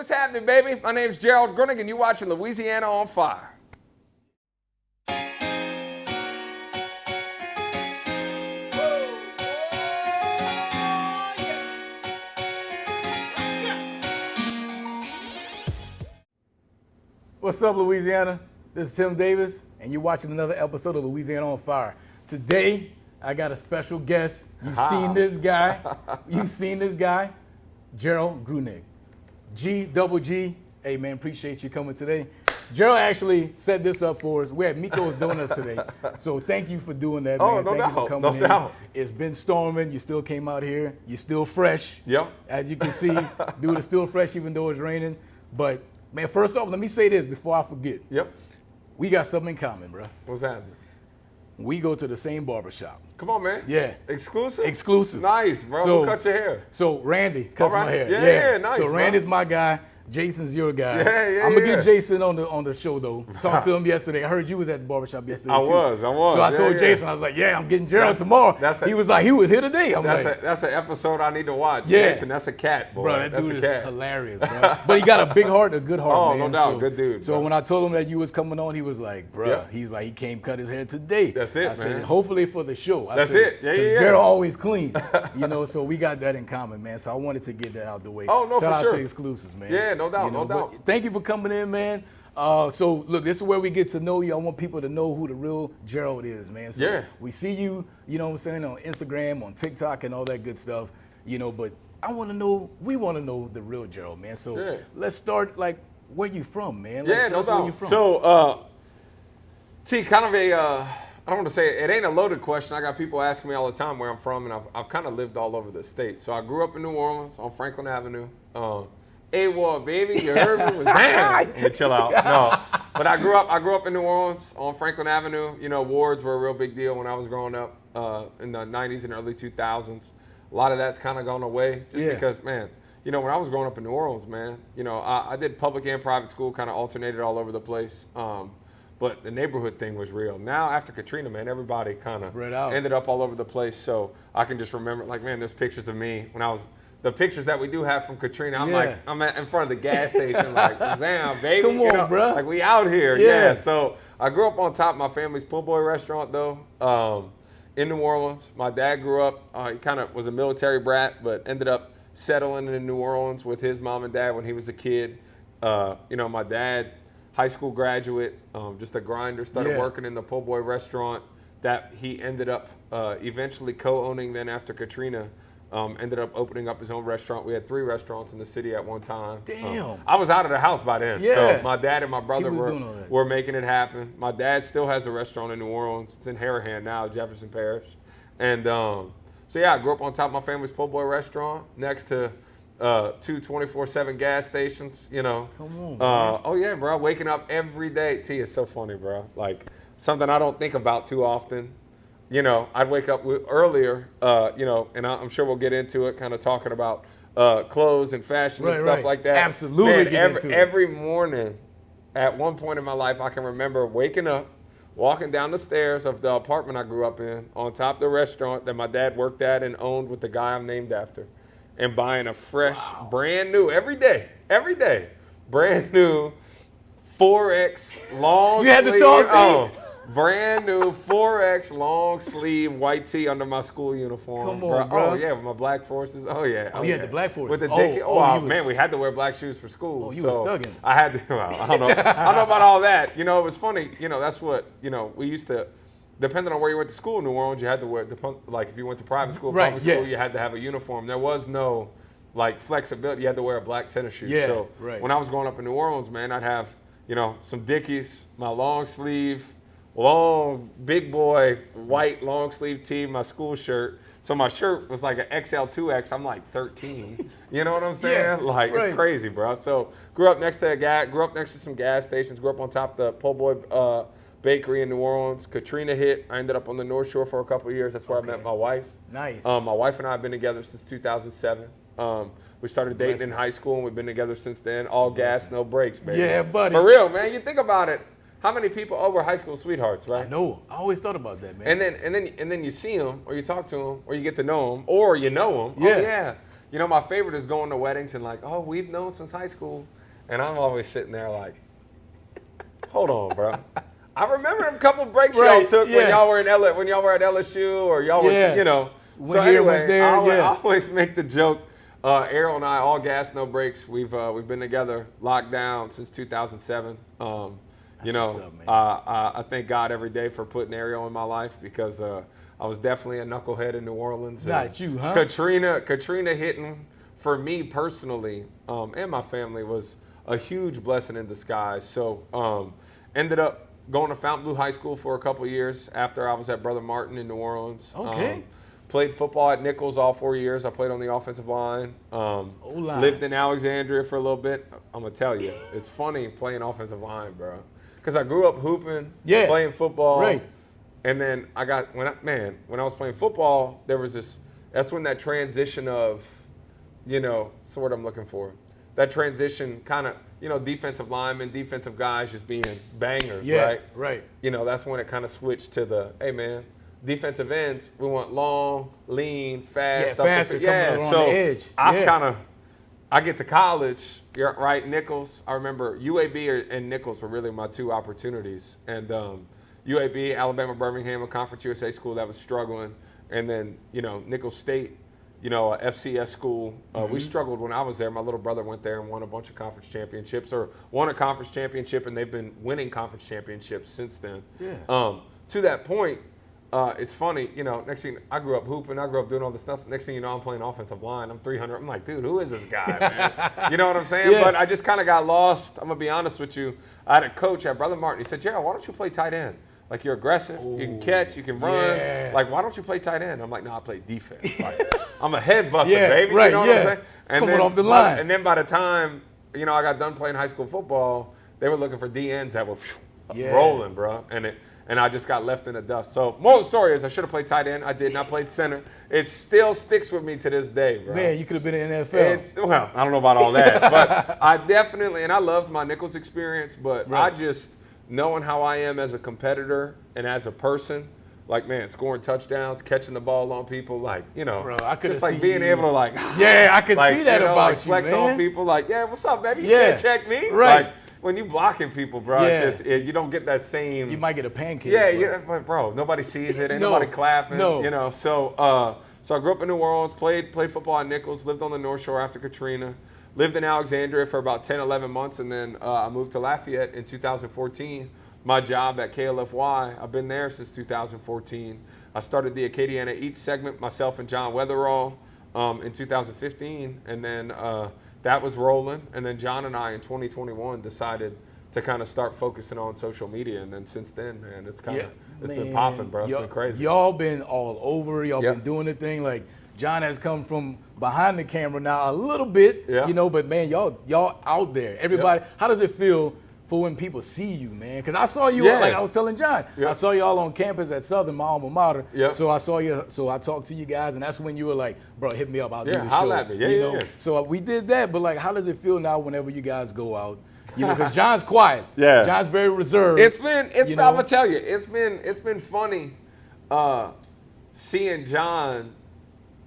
What's happening, baby? My name's Gerald Gruenig, and you're watching Louisiana on Fire. What's up, Louisiana? This is Tim Davis, and you're watching another episode of Louisiana on Fire. Today, I got a special guest. You've seen this guy. Gerald Gruenig. G. Hey, man, appreciate you coming today. Gerald actually set this up for us. We're at Miko's Donuts today. So thank you for doing that, man. No Thank you for coming in. No doubt. It's been storming. You still came out here. You're still fresh. Yep. As you can see, dude is still fresh even though it's raining. But, man, first off, let me say this before I forget. Yep. We got something in common, bro. What's happening? We go to the same barbershop. Come on, man. Yeah. Exclusive? Nice, bro. Who cut your hair? So Randy cuts my hair. Yeah, nice. So Randy's my guy. Jason's your guy. Yeah. I'm gonna get Jason on the show though. Talked to him yesterday. I heard you was at the barbershop yesterday. I was. So I told Jason, I was like, yeah, I'm getting Gerald tomorrow. He was like, he was here today. That's an episode I need to watch. Yeah. Jason, that's a cat, boy. Bro, that that's dude a cat. is hilarious, bro. But he got a big heart, a good heart, man. No doubt, good dude. So bro. when I told him that you was coming on, he was like, bro, he's like, he came cut his hair today. That's it, I said, hopefully for the show. That's it. Yeah. Gerald always clean, so we got that in common, man. So I wanted to get that out the way. Oh, no, Shout for out sure. to exclusives, man. Yeah, no doubt, no doubt. Thank you for coming in, man. So look, this is where we get to know you. I want people to know who the real Gerald is, man. So we see you, you know what I'm saying, on Instagram, on TikTok, and all that good stuff, but we want to know the real Gerald, man. So let's start, like, where you from, man? Like, no doubt. So, kind of I don't want to say it ain't a loaded question. I got people asking me all the time where I'm from, and I've kind of lived all over the state. So I grew up in New Orleans on Franklin Avenue. AWOL, baby, you heard me? Was damn. Let me chill out. No, but I grew up in New Orleans on Franklin Avenue. Wards were a real big deal when I was growing up in the 90s and early 2000s. A lot of that's kind of gone away just because, man, when I was growing up in New Orleans, man, I did public and private school, kind of alternated all over the place. But the neighborhood thing was real. Now, after Katrina, man, everybody kind of ended up all over the place. So I can just remember, like, man, there's pictures of me when I was. The pictures that we do have from Katrina, I'm in front of the gas station, like, damn, baby. Come on, bro. Like, we out here. Yeah. So I grew up on top of my family's po' boy restaurant, though, in New Orleans. My dad grew up, he kind of was a military brat, but ended up settling in New Orleans with his mom and dad when he was a kid. My dad, high school graduate, just a grinder, started working in the po' boy restaurant that he ended up eventually co-owning then after Katrina. Ended up opening up his own restaurant. We had 3 restaurants in the city at one time. Damn. I was out of the house by then. So my dad and my brother were making it happen. My dad still has a restaurant in New Orleans. It's in Harahan now, Jefferson Parish. And I grew up on top of my family's po' boy restaurant next to 2 24/7 gas stations, Come on, man. Oh, yeah, bro. Waking up every day. T is so funny, bro. Like, something I don't think about too often. I'd wake up earlier, and I'm sure we'll get into it, kind of talking about clothes and fashion and stuff like that. Absolutely. Man, every morning, at one point in my life, I can remember waking up, walking down the stairs of the apartment I grew up in, on top of the restaurant that my dad worked at and owned with the guy I'm named after, and buying a fresh, brand new, every day, brand new 4X long sleeve. You had the tall tee? Brand new 4X long sleeve white tee under my school uniform. Come on, bro. Oh, yeah, with my black forces. Oh, yeah. Oh, you had the black forces. With the Dickie. Man, we had to wear black shoes for school. Oh, you was thugging. I had to, I don't know about all that. It was funny. That's what, we used to, depending on where you went to school in New Orleans, you had to wear, like if you went to private school, school, you had to have a uniform. There was no, like, flexibility. You had to wear a black tennis shoe. Yeah, so when I was growing up in New Orleans, man, I'd have, some Dickies, my long sleeve, long, big boy, white long sleeve tee, my school shirt. So my shirt was like an XL 2X. I'm like 13. You know what I'm saying? It's crazy, bro. So grew up next to some gas stations. Grew up on top of the Po' Boy bakery in New Orleans. Katrina hit. I ended up on the North Shore for a couple of years. That's where I met my wife. Nice. My wife and I have been together since 2007. We started dating in high school, and we've been together since then. All gas, no brakes, baby. Yeah, buddy. For real, man. You think about it. How many people were high school sweethearts, right? I know. I always thought about that, man. And then you see them, or you talk to them, or you get to know them, or you know them. Yeah. Oh, yeah. You know, my favorite is going to weddings and like, oh, we've known since high school. And I'm always sitting there like, hold on, bro. I remember them couple breaks y'all took when y'all were when y'all were at LSU or y'all were, you know. So anyway, I always make the joke. Errol and I, all gas, no brakes. We've been together, locked down since 2007. You know, I thank God every day for putting Ariel in my life because I was definitely a knucklehead in New Orleans. Not you, huh? Katrina hitting for me personally and my family was a huge blessing in disguise. So ended up going to Fontainebleau High School for a couple of years after I was at Brother Martin in New Orleans. Okay. Played football at Nichols all 4 years. I played on the offensive line. Lived in Alexandria for a little bit. I'm going to tell you, it's funny playing offensive line, bro. Because I grew up hooping, playing football. Right. And then when I was playing football, there was this, that's when that transition of, you know, that's the word I'm looking for. That transition kind of, you know, defensive linemen, defensive guys just being bangers, right? Right. You know, that's when it kind of switched to the, hey, man, defensive ends, we want long, lean, fast. Faster coming on the edge. I get to college, right, Nichols. I remember UAB and Nichols were really my two opportunities. And UAB, Alabama, Birmingham, a Conference USA school that was struggling. And then, you know, Nichols State, you know, a FCS school. We struggled when I was there. My little brother went there and won a bunch of conference championships or won a conference championship, and they've been winning conference championships since then. Yeah. To that point, it's funny, you know, next thing, I grew up hooping, I grew up doing all this stuff. Next thing you know, I'm playing offensive line. I'm 300. I'm like, dude, who is this guy, man? You know what I'm saying? Yeah. But I just kind of got lost. I'm going to be honest with you. I had a coach at Brother Martin. He said, Gerald, why don't you play tight end? Like, you're aggressive. You can catch. You can run. Yeah. Like, why don't you play tight end? I'm like, no, I play defense. Like, I'm a head buster, baby. Right, you know what I'm saying? And coming then, off the line. And then by the time, you know, I got done playing high school football, they were looking for DNs that were rolling, bro. And I just got left in the dust. So, moral of the story is I should have played tight end. I didn't. I played center. It still sticks with me to this day, bro. Man, you could have been in the NFL. Well, I don't know about all that. But I definitely, and I loved my Nichols experience, but I just, knowing how I am as a competitor and as a person, like, man, scoring touchdowns, catching the ball on people, like, you know, bro, I just like being able to, like, I could like, see that you know, about like, you, flex man. on people, like, yeah, what's up, baby? You can't check me. Right. Like, when you blocking people, bro, it's just, you don't get that same. You might get a pancake. Yeah, but bro, nobody sees it. Ain't nobody clapping. You know, so I grew up in New Orleans, played football at Nichols, lived on the North Shore after Katrina, lived in Alexandria for about 10, 11 months, and then I moved to Lafayette in 2014. My job at KLFY, I've been there since 2014. I started the Acadiana Eats segment, myself and John Weatherall, in 2015, and then that was rolling. And then John and I in 2021 decided to kind of start focusing on social media. And then since then, man, it's kind of been popping, bro. It's been crazy. Y'all been all over. Y'all been doing the thing. Like, John has come from behind the camera now a little bit, you know, but man, y'all out there. Everybody, how does it feel for when people see you, man? Because I saw you, like I was telling John, I saw y'all on campus at Southern, my alma mater. So I saw you, so I talked to you guys, and that's when you were like, bro, hit me up, I'll do the show. Holla at me. You know? So we did that, but like, how does it feel now whenever you guys go out? You know, because John's quiet. John's very reserved. I'm gonna tell you, it's been funny seeing John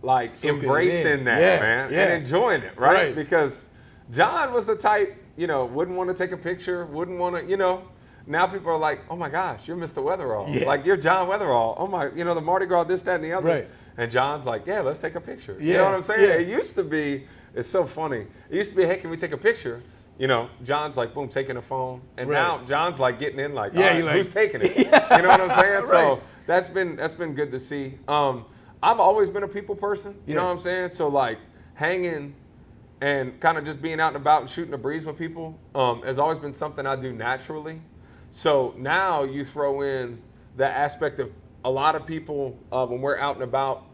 like embracing that, man, and enjoying it, right? Because John was the type, you know, wouldn't want to take a picture, wouldn't want to, you know. Now people are like, oh my gosh, you're Mr. Weatherall. Like, you're John Weatherall. Oh my, you know, the Mardi Gras, this, that, and the other. And John's like, yeah, let's take a picture. You know what I'm saying? It used to be, it's so funny. It used to be, hey, can we take a picture? You know, John's like, boom, taking a phone. And now John's like getting in like, all right, who's taking it? You know what I'm saying? So that's been good to see. I've always been a people person, you know what I'm saying? So like hanging and kind of just being out and about and shooting the breeze with people has always been something I do naturally. So now you throw in the aspect of a lot of people when we're out and about,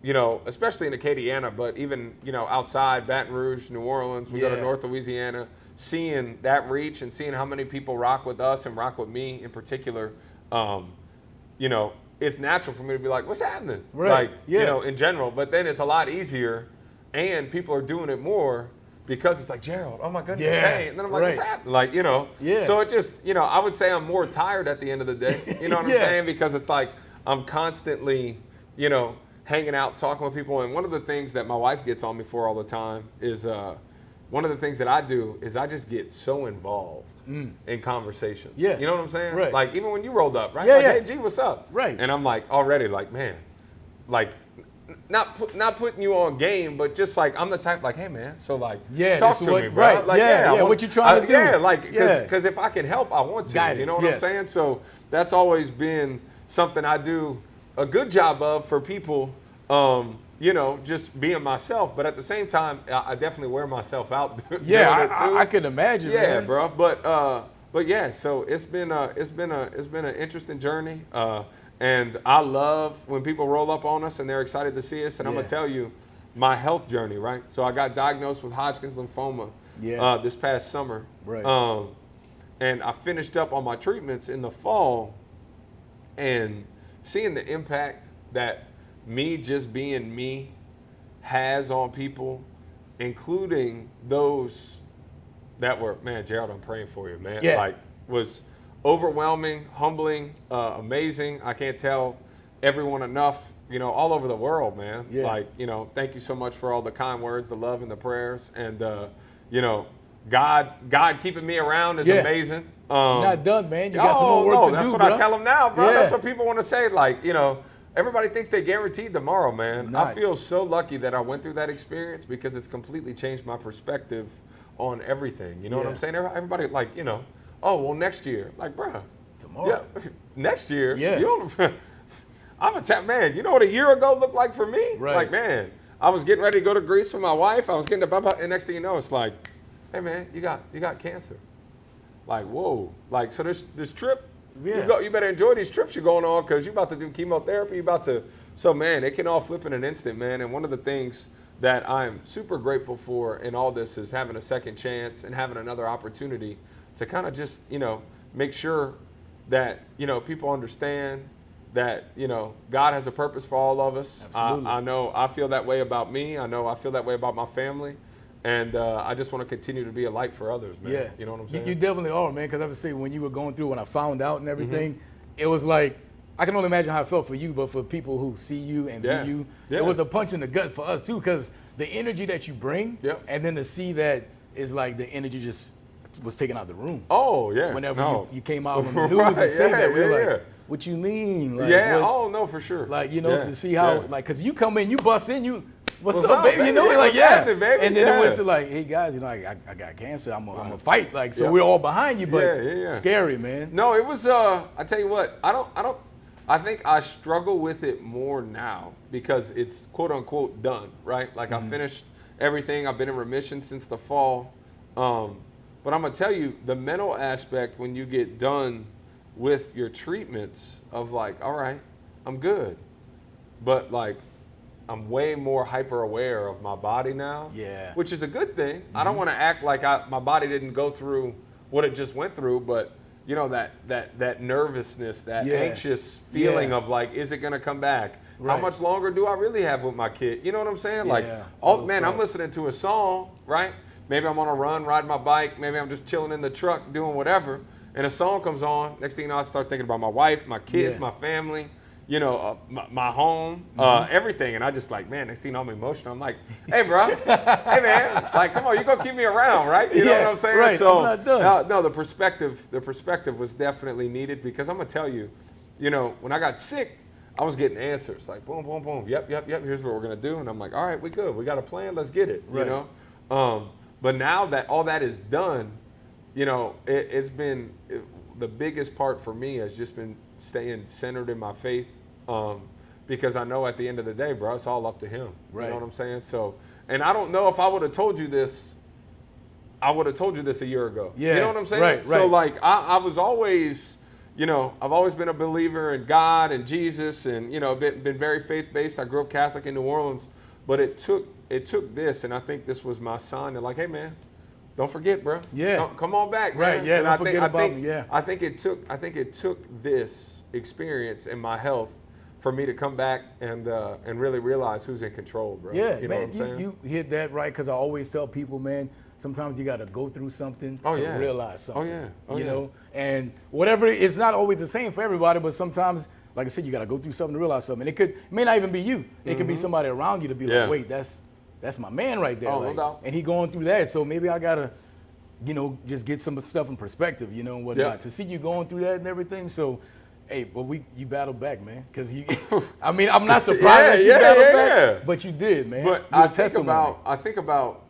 you know, especially in Acadiana, but even, you know, outside Baton Rouge, New Orleans, we go to North Louisiana, seeing that reach and seeing how many people rock with us and rock with me in particular, you know, it's natural for me to be like, what's happening? Like, you know, in general. But then it's a lot easier, and people are doing it more because it's like, Gerald, oh my goodness, hey. And then I'm like, what's happening? Like, you know. So it just, you know, I would say I'm more tired at the end of the day. You know what I'm saying? Because it's like I'm constantly, you know, hanging out, talking with people. And one of the things that my wife gets on me for all the time is one of the things that I do is I just get so involved in conversations. Yeah. You know what I'm saying? Right. Like even when you rolled up, right? Yeah, like, yeah. hey, G, what's up? Right. And I'm like already like, man, like not putting you on game, but just like I'm the type like, hey man, so like talk to me, bro. Right. Like, yeah. What you trying to do? Yeah, like because if I can help, I want to. Guidance, you know what I'm saying? So that's always been something I do a good job of for people. You know, just being myself, but at the same time, I definitely wear myself out. Yeah, I can imagine. Yeah, man. bro. But yeah, so it's been an interesting journey, and I love when people roll up on us and they're excited to see us. And I'm gonna tell you, my health journey, right? So I got diagnosed with Hodgkin's lymphoma this past summer, right? And I finished up on my treatments in the fall, and seeing the impact that me just being me has on people, including those that were, man, Gerald, I'm praying for you, man. Yeah. Like, was overwhelming, humbling, amazing. I can't tell everyone enough, you know, all over the world, man. Yeah. Like, you know, thank you so much for all the kind words, the love and the prayers. And, you know, God keeping me around is amazing. You're not done, man. You got some more work to do, that's what bro. I tell them now, bro. Yeah. That's what people want to say. Like, you know, everybody thinks they guaranteed tomorrow, man. Not. I feel so lucky that I went through that experience because it's completely changed my perspective on everything. You know what I'm saying? Everybody, like, you know, oh, well, next year. Like, bro. Tomorrow. Yeah, next year. Yeah. You don't, I'm a man. You know what a year ago looked like for me? Right. Like, man, I was getting ready to go to Greece with my wife. I was getting to, and next thing you know, it's like, hey, man, you got cancer. Like, whoa. Like, so this trip, you better enjoy these trips you're going on because you're about to do chemotherapy. So, man, it can all flip in an instant, man. And one of the things that I'm super grateful for in all this is having a second chance and having another opportunity to kind of just, you know, make sure that, you know, people understand that, you know, God has a purpose for all of us. I know I feel that way about me. I know I feel that way about my family. And I just want to continue to be a light for others, man. Yeah. You know what I'm saying? You definitely are, man, because I would say when you were going through, when I found out and everything, it was like, I can only imagine how it felt for you, but for people who see you and view you, it was a punch in the gut for us, too, because the energy that you bring, and then to see that is like the energy just was taken out of the room. Oh, yeah. Whenever you came out on the news and said that, we were like, what you mean? Like, no, for sure. Like, you know, to see how, like, because you come in, you bust in, what's up, baby? You know, like, what's happening, baby? And then it went to like, hey guys, you know, I got cancer. I'm gonna fight. Like, so we're all behind you, but scary, man. No, it was. I tell you what, I think I struggle with it more now because it's quote unquote done, right? Like I finished everything. I've been in remission since the fall. But I'm gonna tell you, the mental aspect when you get done with your treatments of like, all right, I'm good, but like, I'm way more hyper aware of my body now, which is a good thing. I don't want to act like my body didn't go through what it just went through, but you know, that nervousness, that anxious feeling of like, is it going to come back? How much longer do I really have with my kid? You know what I'm saying? Like, I'm listening to a song, right? Maybe I'm on a run, riding my bike. Maybe I'm just chilling in the truck, doing whatever. And a song comes on. Next thing you know, I start thinking about my wife, my kids, my family, you know, my home, everything. And I just like, man, next thing you know, I'm emotional. I'm like, hey, bro, hey, man, like, come on, you're going to keep me around, right? You know what I'm saying? Right. So, I'm not done. no, the perspective was definitely needed because I'm going to tell you, you know, when I got sick, I was getting answers like, boom, boom, boom, yep, here's what we're going to do. And I'm like, all right, we good. We got a plan. Let's get it, you know? But now that all that is done, you know, it's been the biggest part for me has just been staying centered in my faith, because I know at the end of the day, bro, it's all up to him. Right. You know what I'm saying? So, and I don't know if I would have told you this, a year ago. Yeah. You know what I'm saying? Right. So like, I was always, you know, I've always been a believer in God and Jesus and, you know, been very faith-based. I grew up Catholic in New Orleans, but it took this, and I think this was my sign. They're like, hey, man, don't forget, bro. Yeah. Come on back, right. man. Yeah. And Don't forget about me. Yeah. I think it took this experience in my health for me to come back and really realize who's in control, bro. Yeah, you know man, what I'm saying? You hit that right, because I always tell people, man, sometimes you got to go through something to realize something. Oh, yeah. You know, and whatever, it's not always the same for everybody, but sometimes like I said, you got to go through something to realize something. And it may not even be you. It could be somebody around you to be like, wait, that's my man right there. Oh, like, no doubt. And he going through that. So maybe I got to, just get some stuff in perspective, and whatnot. To see you going through that and everything. So, hey, but you battled back, man. Because I'm not surprised that you battled back, but you did, man. But I think about,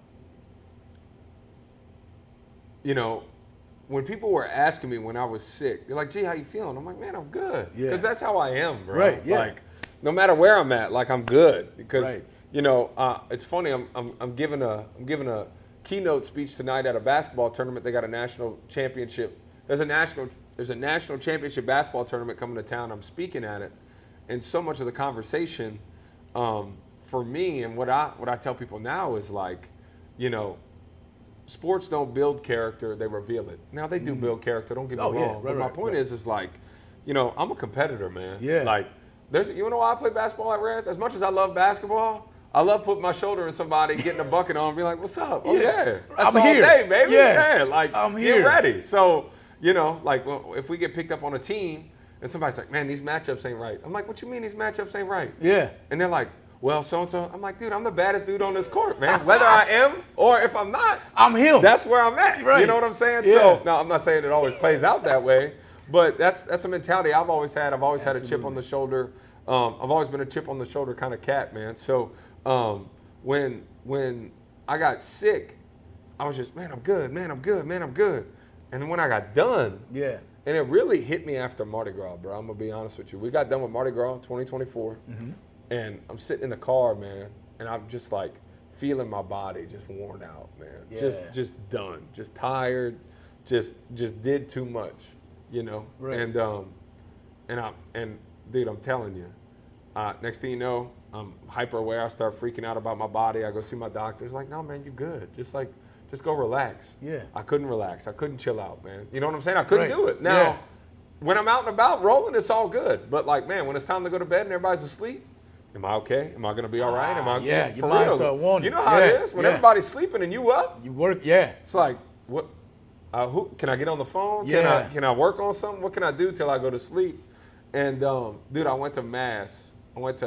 when people were asking me when I was sick, they're like, "Gee, how you feeling?" I'm like, "Man, I'm good." Because that's how I am, bro. Right. Yeah. Like, no matter where I'm at, like I'm good. Because it's funny. I'm giving a keynote speech tonight at a basketball tournament. They got a national championship. There's a national championship basketball tournament coming to town. I'm speaking at it, and so much of the conversation, for me, and what I tell people now is like, sports don't build character, they reveal it. Now they do build character, don't get me wrong. But my point is like, I'm a competitor, man. Yeah. Like, you know why I play basketball at Reds? As much as I love basketball, I love putting my shoulder in somebody, getting a bucket on, and be like, "What's up?" Oh yeah, that's I'm all here. day, baby. Yeah. Like I'm get here. ready. So like if we get picked up on a team and somebody's like, "Man, these matchups ain't right," I'm like, "What you mean these matchups ain't right?" Yeah. And they're like, "Well, so and so." I'm like, "Dude, I'm the baddest dude on this court, man. Whether I am or if I'm not, I'm him. That's where I'm at." Right. You know what I'm saying? Yeah. So now I'm not saying it always plays out that way, but that's a mentality I've always had. I've always had a chip on the shoulder. I've always been a chip on the shoulder kind of cat, man. So when I got sick, I was just, "Man, I'm good, man, I'm good, man, I'm good." And then when I got done, and it really hit me after Mardi Gras, bro. I'm gonna be honest with you. We got done with Mardi Gras 2024, and I'm sitting in the car, man, and I'm just like feeling my body just worn out, man. Yeah. Just done, just tired, just did too much, Right. And dude, I'm telling you, next thing you know, I'm hyper aware. I start freaking out about my body. I go see my doctor. It's like, "No, man, you good. Just go relax." Yeah. I couldn't relax. I couldn't chill out, man. You know what I'm saying? I couldn't Right. do it. Now, when I'm out and about rolling, it's all good. But like, man, when it's time to go to bed and everybody's asleep, am I okay? Am I gonna be all right? Am I your for mind real? start wandering. You know how it is when everybody's sleeping and you up. You work, yeah. It's like, what? Who can I get on the phone? Yeah. Can I work on something? What can I do till I go to sleep? And dude, I went to mass. I went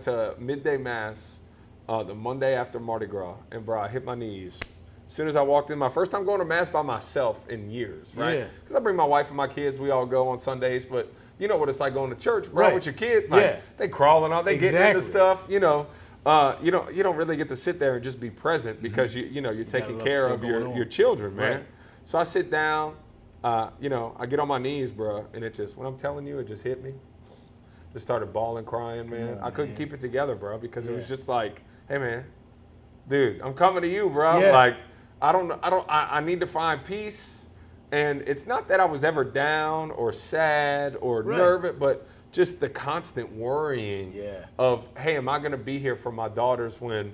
to midday mass the Monday after Mardi Gras, and bro, I hit my knees. As soon as I walked in, my first time going to mass by myself in years, right? Yeah. Because I bring my wife and my kids. We all go on Sundays, but you know what it's like going to church, bro, with your kids. Like, they crawling out, they getting into stuff. You don't really get to sit there and just be present because you're taking care of your children, man. Right. So I sit down, I get on my knees, bro, and it just, when I'm telling you, it just hit me. Just started bawling, crying, man. I couldn't keep it together, bro, because it was just like, "Hey, man, dude, I'm coming to you, bro." Yeah. Like, I need to find peace. And it's not that I was ever down or sad or nervous, but just the constant worrying of, "Hey, am I going to be here for my daughters when,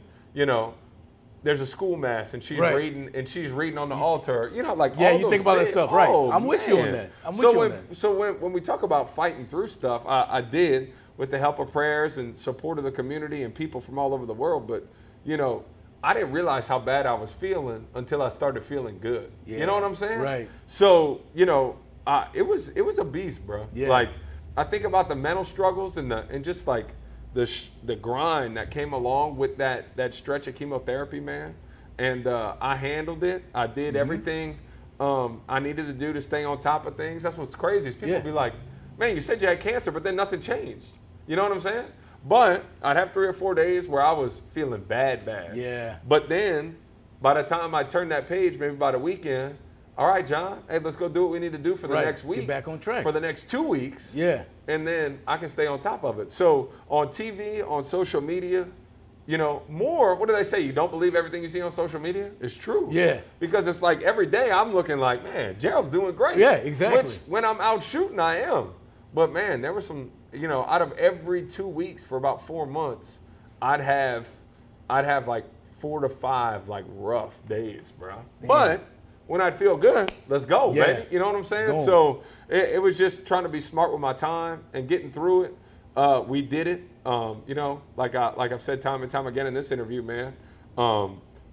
there's a school mass and she's reading on the altar?" Like all you those think about that things. stuff, right? Oh, I'm with you on that. So when we talk about fighting through stuff, I did with the help of prayers and support of the community and people from all over the world. But I didn't realize how bad I was feeling until I started feeling good. Yeah. You know what I'm saying? Right. So it was a beast, bro. Yeah. Like I think about the mental struggles and just like the grind that came along with that stretch of chemotherapy, man. And I handled it. I did everything I needed to do to stay on top of things. That's what's crazy is people be like, "Man, you said you had cancer, but then nothing changed." You know what I'm saying? But I'd have 3 or 4 days where I was feeling bad. Yeah. But then by the time I turned that page, maybe by the weekend, "All right, John, hey, let's go do what we need to do for the next week." Get back on track. For the next 2 weeks. Yeah. And then I can stay on top of it. So on TV, on social media, more, what do they say? You don't believe everything you see on social media? It's true. Yeah. Because it's like every day I'm looking like, "Man, Gerald's doing great." Yeah, exactly. Which when I'm out shooting, I am. But man, there were some, out of every 2 weeks for about 4 months, I'd have like 4 to 5 like rough days, bro. Damn. But when I'd feel good, let's go, baby. You know what I'm saying? Go. So it was just trying to be smart with my time and getting through it. We did it. Like I've said time and time again in this interview, man.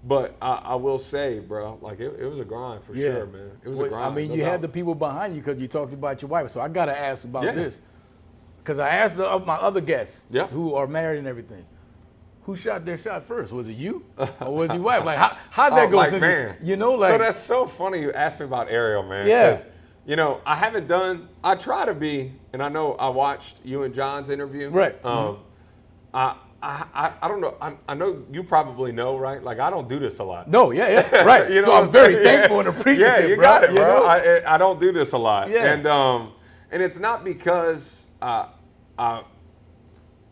But I will say, bro, like it was a grind for sure, man. It was a grind. I mean, you had the people behind you because you talked about your wife. So I got to ask about this. because I asked my other guests Yeah. who are married and everything, who shot their shot first? Was it you or was your wife? Like, how'd that go? Like, man. You know, like. So that's so funny you asked me about Ariel, man. Yeah. 'Cause, you know, I try to be, and I know I watched you and John's interview. Right. I don't know. I know you probably know, right? Like, I don't do this a lot. No, yeah, right. You know so what I'm very saying? thankful and appreciative. Yeah, you bro, got it, bro. know? I don't do this a lot. Yeah. And it's not because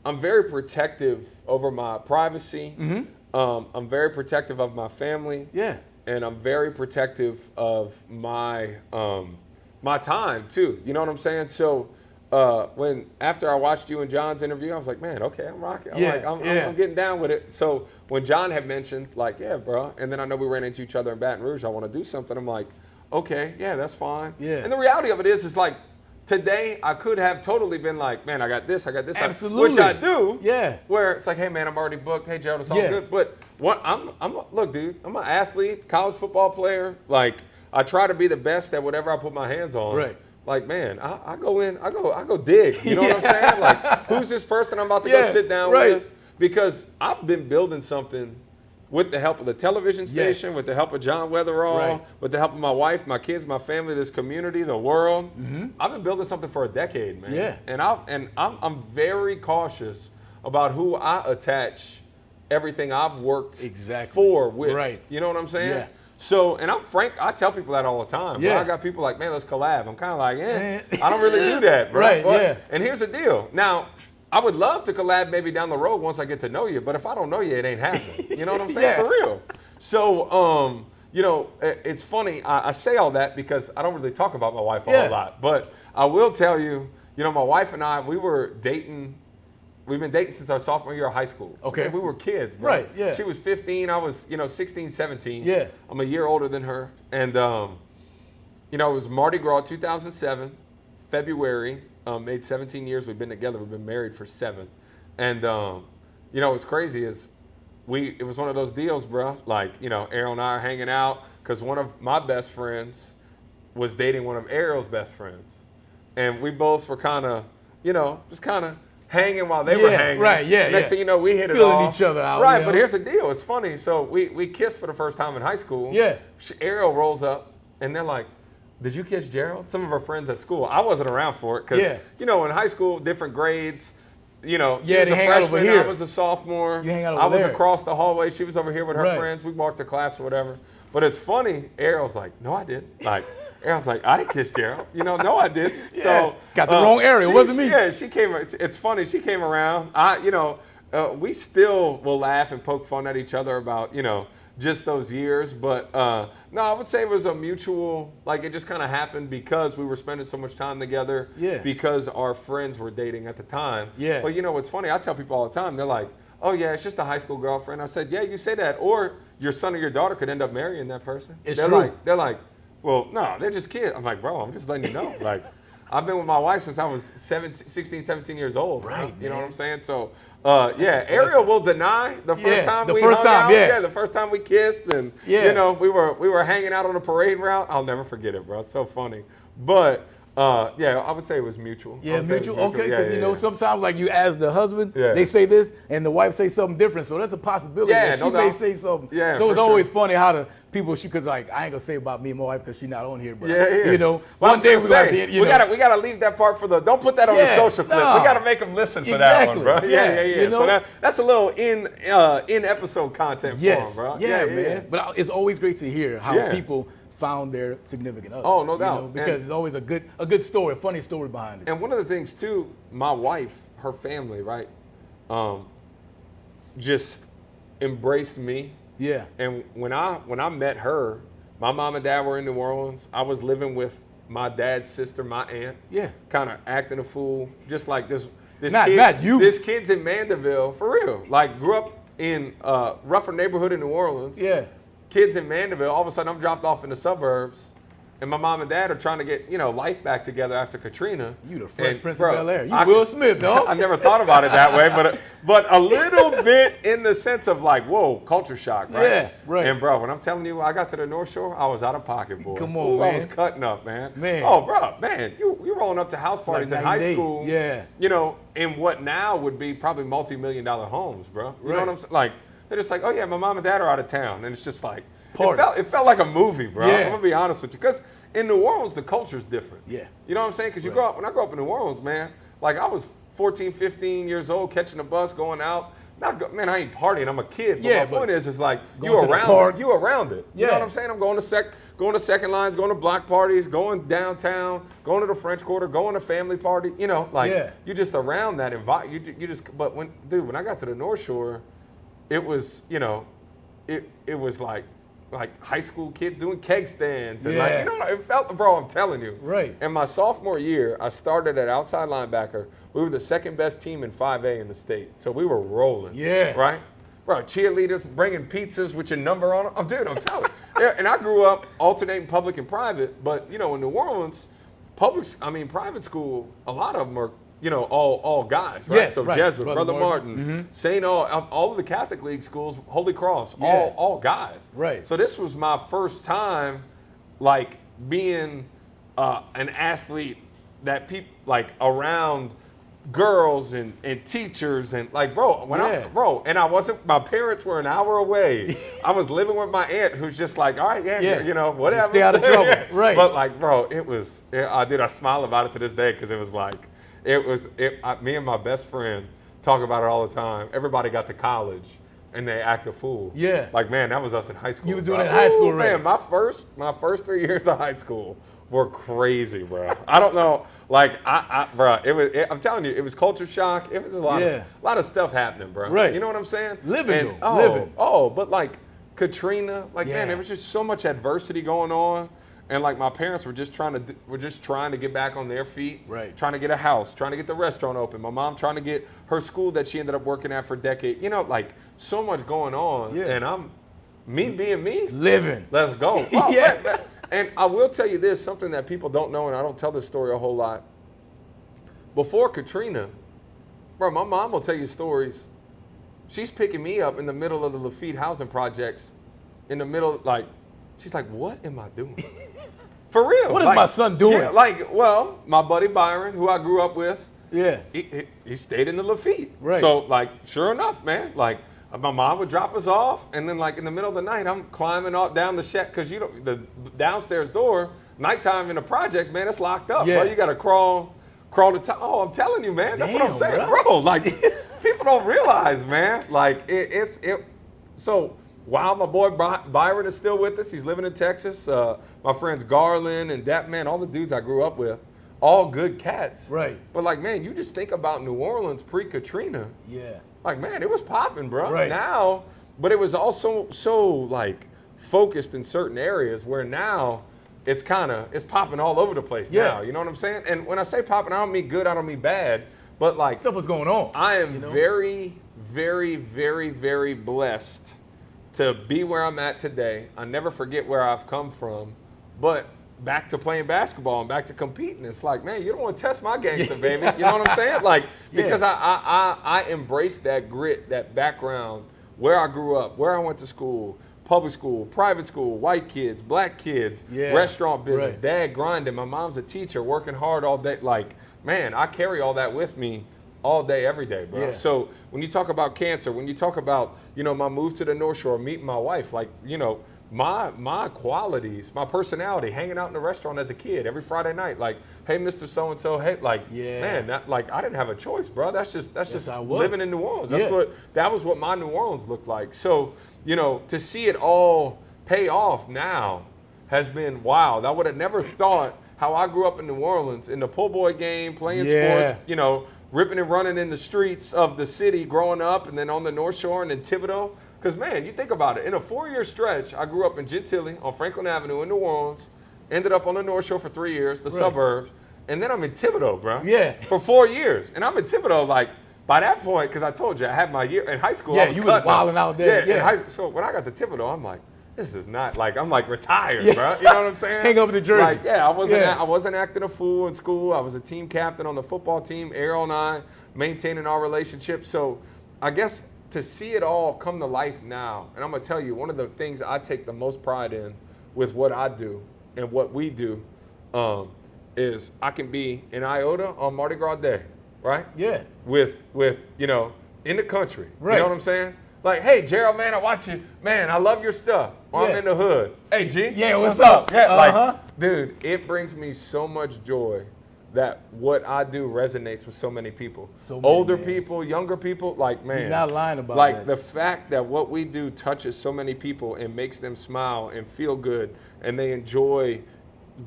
I'm very protective over my privacy. I'm very protective of my family. Yeah. And I'm very protective of my my time too. You know what I'm saying? So after I watched you and John's interview, I was like, man, okay, I'm rocking. I'm getting down with it. So when John had mentioned, like, yeah, bro, and then I know we ran into each other in Baton Rouge, I want to do something. I'm like, okay, yeah, that's fine. Yeah. And the reality of it is like, today I could have totally been like, man, I got this. Absolutely. Which I do. Yeah. Where it's like, hey, man, I'm already booked. Hey, Gerald, it's all Yeah. good. But look, dude, I'm an athlete, college football player. Like, I try to be the best at whatever I put my hands on. Right. Like, man, I go dig. You know what I'm saying? Like, who's this person I'm about to go sit down with? Because I've been building something with the help of the television station, Yes. with the help of John Weatherall, Right. with the help of my wife, my kids, my family, this community, the world. I've been building something for a decade, man. Yeah. And I'm very cautious about who I attach everything I've worked for with. Right. You know what I'm saying? Yeah. So, and I'm frank, I tell people that all the time. Yeah. Bro. I got people like, man, let's collab. I'm kind of like, I don't really do that, bro. Right, yeah. And here's the deal. Now, I would love to collab maybe down the road once I get to know you, but if I don't know you, it ain't happening. You know what I'm saying? Yeah. For real. So, you know, it's funny. I say all that because I don't really talk about my wife a whole lot. But I will tell you, you know, my wife and I, we were dating. We've been dating since our sophomore year of high school. So, Okay. man, we were kids, bro. Right, yeah. She was 15. I was, 16, 17. Yeah. I'm a year older than her. And, you know, it was Mardi Gras 2007, February. Made 17 years we've been together. We've been married for 7. And, you know, what's crazy is it was one of those deals, bro. Like, you know, Ariel and I are hanging out because one of my best friends was dating one of Ariel's best friends. And we both were kind of, you know, just kind of hanging while they were hanging. Right, yeah, Next thing you know, we hit it Feeling off. each other out. Right, you know? but here's the deal. It's funny. So we kissed for the first time in high school. Yeah. Ariel rolls up, and they're like, did you kiss Gerald? Some of her friends at school. I wasn't around for it because, you know, in high school, different grades. You know, she was a freshman, I was a sophomore. You hang out over I was there. across the hallway. She was over here with her Right. friends. We walked to class or whatever. But it's funny. Ariel's like, no, I didn't. Like, Ariel's like, I didn't kiss Gerald. You know, no, I didn't. Yeah. So Got the wrong area. It wasn't me. Yeah, she came. It's funny. She came around. We still will laugh and poke fun at each other about, you know, just those years. But no, I would say it was a mutual, like it just kind of happened because we were spending so much time together. Yeah. Because our friends were dating at the time. Yeah. But you know what's funny? I tell people all the time, they're like, oh yeah, it's just a high school girlfriend. I said, yeah, you say that. Or your son or your daughter could end up marrying that person. It's they're true. They're like, well, no, they're just kids. I'm like, bro, I'm just letting you know. Like, I've been with my wife since I was 16, 17 years old. Right, You know man. what I'm saying? So, yeah, Ariel will deny the first time we hung out. Yeah, the first time we kissed, and Yeah. you know, we were hanging out on a parade route. I'll never forget it, bro. It's so funny. But yeah, I would say it was mutual. Yeah, mutual. Okay, Yeah, because you know sometimes like you ask the husband, Yeah. they say this, and the wife say something different. So that's a possibility. Yeah, that she no may doubt. say something. Yeah, so it's for always sure. funny how the people because like I ain't gonna say about me and my wife because she's not on here, but Yeah. you know, Well, I one was day gonna we say, gotta we gotta leave that part for the. Don't put that on the Yeah, social clip. no. We gotta make them listen for that one, bro. Exactly. Yeah. You know? So that's a little in episode content for Yes, them, bro. yeah, man. But it's always great to hear how Yeah. people found their significant other. Oh, no you doubt. know, because it's always a good story, a funny story behind it. And one of the things too, my wife, her family, right, just embraced me. Yeah. And when I met her, my mom and dad were in New Orleans. I was living with my dad's sister, my aunt. Yeah. Kind of acting a fool, just like this Not kid. you. This kid's in Mandeville, for real. Like grew up in rougher neighborhood in New Orleans. Yeah. Kids in Mandeville. All of a sudden, I'm dropped off in the suburbs, and my mom and dad are trying to get, life back together after Katrina. You the Fresh Prince of Bel-Air. You Will Smith, dog. I never thought about it that way, but a little bit in the sense of like, whoa, culture shock, right? Yeah, right. And bro, when I'm telling you, I got to the North Shore, I was out of pocket, boy. Come on, man. I was cutting up, man. Man. Oh, bro, man, you rolling up to house parties like in high 90. school. Yeah. In what now would be probably multi-million-dollar homes, bro. You know Right. what I'm saying? Like, they're just like, oh yeah, my mom and dad are out of town, and it's just like. Party. It felt like a movie, bro. Yeah. I'm gonna be honest with you, because in New Orleans the culture's different. Yeah. You know what I'm saying? Because when I grew up in New Orleans, man, like I was 14, 15 years old, catching a bus, going out. Man, I ain't partying. I'm a kid. But my point is like you around it. You around it. You know what I'm saying? I'm going to second lines, going to block parties, going downtown, going to the French Quarter, going to family party. You just around that environment. You just. But when I got to the North Shore, it was it was like high school kids doing keg stands and it felt, bro, I'm telling you. Right. And my sophomore year, I started at outside linebacker. We were the second best team in 5A in the state. So we were rolling. Yeah. Right? Bro, cheerleaders bringing pizzas with your number on them. Oh, dude, I'm telling you. Yeah, and I grew up alternating public and private, but in New Orleans, private school, a lot of them are all guys, right? Yes, so right. Jesuit, Brother Martin, St. all of the Catholic League schools, Holy Cross, all guys. Right. So this was my first time, like, being an athlete that people, like, around girls and teachers and, like, and I wasn't, my parents were an hour away. I was living with my aunt who's just like, all right, whatever. Stay out of trouble, right. But, like, bro, I smile about it to this day because it was like, me and my best friend talk about it all the time. Everybody got to college and they act a fool. Yeah. Like, man, that was us in high school. You was doing it in high school, right? Man, my first 3 years of high school were crazy, bro. I don't know. Like, I'm telling you, it was culture shock. It was a lot of stuff happening, bro. Right. You know what I'm saying? Living. But like Katrina, like, man, there was just so much adversity going on. And like my parents were just trying to get back on their feet, right? Trying to get a house, trying to get the restaurant open. My mom trying to get her school that she ended up working at for a decade. Like so much going on, and I'm being me, living. Let's go. Wow, man. And I will tell you this, something that people don't know, and I don't tell this story a whole lot. Before Katrina, bro, my mom will tell you stories. She's picking me up in the middle of the Lafitte housing projects, in the middle, like, she's like, what am I doing? For real. What is my son doing? Yeah, my buddy Byron, who I grew up with, he stayed in the Lafitte. Right. So, like, sure enough, man, like, my mom would drop us off, and then, like, in the middle of the night, I'm climbing up down the shack, because, the downstairs door, nighttime in the projects, man, it's locked up, bro. You got to crawl to top. Oh, I'm telling you, man. That's what I'm saying, bro. Like, people don't realize, man. Like, so... While my boy Byron is still with us, he's living in Texas. My friends Garland and that, man, all the dudes I grew up with, all good cats. Right. But like, man, you just think about New Orleans pre-Katrina. Yeah. Like, man, it was popping, bro. Right. Now, but it was also so like focused in certain areas where now it's popping all over the place now. You know what I'm saying? And when I say popping, I don't mean good, I don't mean bad. But like, stuff was going on. I am very, very, very, very blessed to be where I'm at today. I never forget where I've come from, but back to playing basketball and back to competing. It's like, man, you don't want to test my gangster, baby. You know what I'm saying? Like, because I embraced that grit, that background, where I grew up, where I went to school, public school, private school, white kids, black kids, restaurant business, dad grinding. My mom's a teacher, working hard all day. Like, man, I carry all that with me all day, every day, bro. So when you talk about cancer, when you talk about, my move to the North Shore, meeting my wife, like, my qualities, my personality, hanging out in the restaurant as a kid every Friday night, like, hey, Mr. So-and-so, hey, like, man, that, like, I didn't have a choice, bro. That's just living in New Orleans. That was what my New Orleans looked like. So, to see it all pay off now has been wild. I would have never thought how I grew up in New Orleans, in the po' boy game, playing sports, ripping and running in the streets of the city growing up, and then on the North Shore and in Thibodeau. Because, man, you think about it. In a 4-year stretch, I grew up in Gentilly on Franklin Avenue in New Orleans, ended up on the North Shore for 3 years, the suburbs, and then I'm in Thibodeau, bro. Yeah. For 4 years. And I'm in Thibodeau, like, by that point, because I told you, I had my year in high school. I was you was wilding out there. So when I got to Thibodeau, I'm like, this is not like I'm like retired, bro. You know what I'm saying? Hang up the jersey. Like, I wasn't acting a fool in school. I was a team captain on the football team. Errol and I maintaining our relationship. So I guess to see it all come to life now, and I'm gonna tell you, one of the things I take the most pride in with what I do and what we do, is I can be in Iota on Mardi Gras Day, right? Yeah. With in the country. Right. You know what I'm saying? Like, hey, Gerald, man, I watch you. Man, I love your stuff. Or I'm in the hood. Hey, G. Yeah, what's up? Yeah, like, dude, it brings me so much joy that what I do resonates with so many people. Older people, younger people, like, man. You're not lying about like, that. The fact that what we do touches so many people and makes them smile and feel good and they enjoy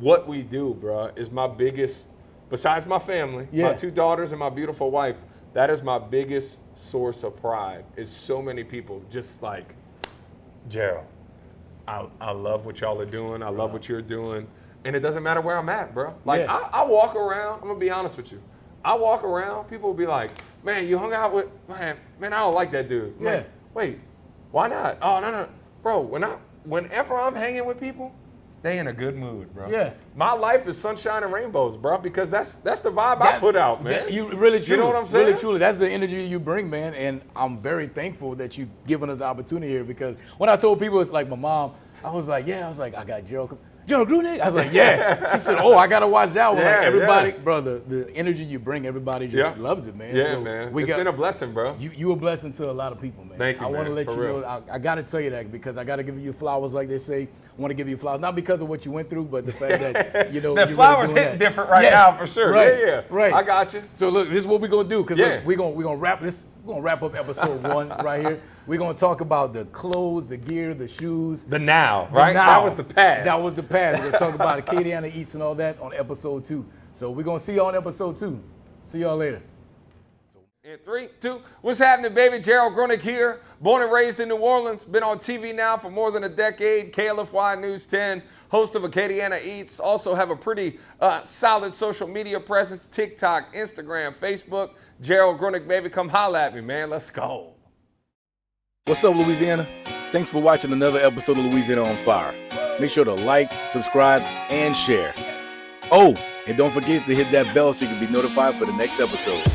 what we do, bro, is my biggest, besides my family, my 2 daughters and my beautiful wife, that is my biggest source of pride, is so many people just like, Gerald, I love what y'all are doing. I love what you're doing. And it doesn't matter where I'm at, bro. Like, I walk around, I'm going to be honest with you. I walk around, people will be like, man, you hung out with, man, I don't like that dude. I'm like, wait, why not? Oh, no. Bro, whenever I'm hanging with people, they in a good mood, bro. Yeah. My life is sunshine and rainbows, bro, because that's the vibe I put out, man. You really, truly, you know what I'm saying? Really, truly, that's the energy you bring, man. And I'm very thankful that you've given us the opportunity here, because when I told people, it's like my mom, I was like, I got Gerald Gruenig? I was like, yeah. She said, I got to watch that one. Like, everybody, bro, the energy you bring, everybody just loves it, man. Yeah, so man. It's been a blessing, bro. You a blessing to a lot of people, man. Thank you, I want to let you know, I got to tell you that, because I got to give you flowers, like they say. I want to give you flowers, not because of what you went through, but the fact that, the flowers really hitting different now, for sure. Right, right. I got you. So look, this is what we're going to do, because we're gonna wrap this. We're going to wrap up episode 1 right here. We're going to talk about the clothes, the gear, the shoes. The now, right? That was the past. That was the past. We're going to talk about Acadiana Eats and all that on episode 2. So we're going to see you on episode 2. See y'all later. In 3, 2, what's happening, baby? Gerald Gruenig here, born and raised in New Orleans, been on TV now for more than a decade, KLFY News 10, host of Acadiana Eats, also have a pretty solid social media presence, TikTok, Instagram, Facebook. Gerald Gruenig, baby, come holla at me, man. Let's go. What's up, Louisiana? Thanks for watching another episode of Louisiana on Fire. Make sure to like, subscribe, and share. Oh, and don't forget to hit that bell so you can be notified for the next episode.